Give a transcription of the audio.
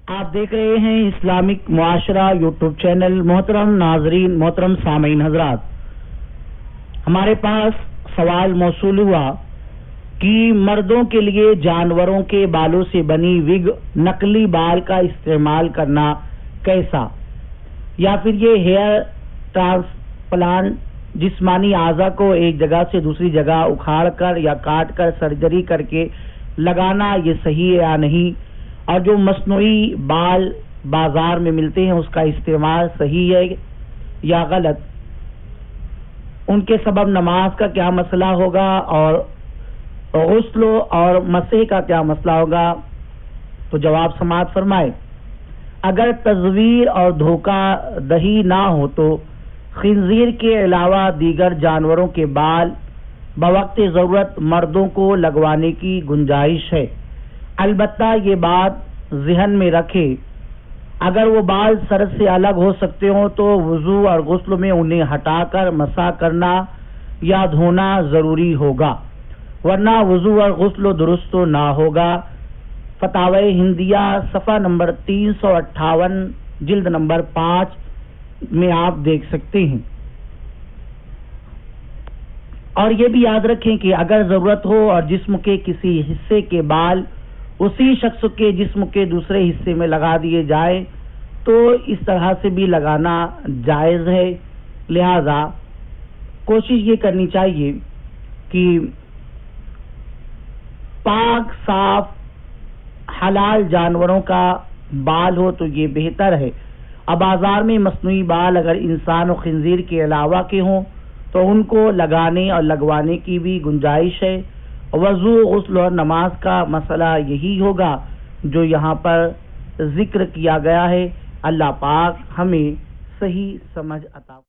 آپ دیکھ رہے ہیں اسلامک معاشرہ یوٹیوب چینل۔ محترم ناظرین، محترم سامعین حضرات، ہمارے پاس سوال موصول ہوا کہ مردوں کے لیے جانوروں کے بالوں سے بنی وگ، نقلی بال کا استعمال کرنا کیسا، یا پھر یہ ہیئر ٹرانسپلانٹ جسمانی اعضاء کو ایک جگہ سے دوسری جگہ اکھاڑ کر یا کاٹ کر سرجری کر کے لگانا، یہ صحیح ہے یا نہیں، اور جو مصنوعی بال بازار میں ملتے ہیں اس کا استعمال صحیح ہے یا غلط، ان کے سبب نماز کا کیا مسئلہ ہوگا اور غسل اور مسح کا کیا مسئلہ ہوگا، تو جواب سماعت فرمائے۔ اگر تزویر اور دھوکہ دہی نہ ہو تو خنزیر کے علاوہ دیگر جانوروں کے بال بوقت ضرورت مردوں کو لگوانے کی گنجائش ہے، البتہ یہ بات ذہن میں رکھے اگر وہ بال سر سے الگ ہو سکتے ہوں تو وضو اور غسل میں انہیں ہٹا کر مسح کرنا یا دھونا ضروری ہوگا، ورنہ وضو اور غسل درست نہ ہوگا۔ فتاوی ہندیہ صفحہ نمبر 358 جلد نمبر 5 میں آپ دیکھ سکتے ہیں۔ اور یہ بھی یاد رکھیں کہ اگر ضرورت ہو اور جسم کے کسی حصے کے بال اسی شخص کے جسم کے دوسرے حصے میں لگا دیے جائے تو اس طرح سے بھی لگانا جائز ہے، لہذا کوشش یہ کرنی چاہیے کہ پاک صاف حلال جانوروں کا بال ہو تو یہ بہتر ہے۔ اب بازار میں مصنوعی بال اگر انسان و خنزیر کے علاوہ کے ہوں تو ان کو لگانے اور لگوانے کی بھی گنجائش ہے۔ وضو، غسل اور نماز کا مسئلہ یہی ہوگا جو یہاں پر ذکر کیا گیا ہے۔ اللہ پاک ہمیں صحیح سمجھ عطا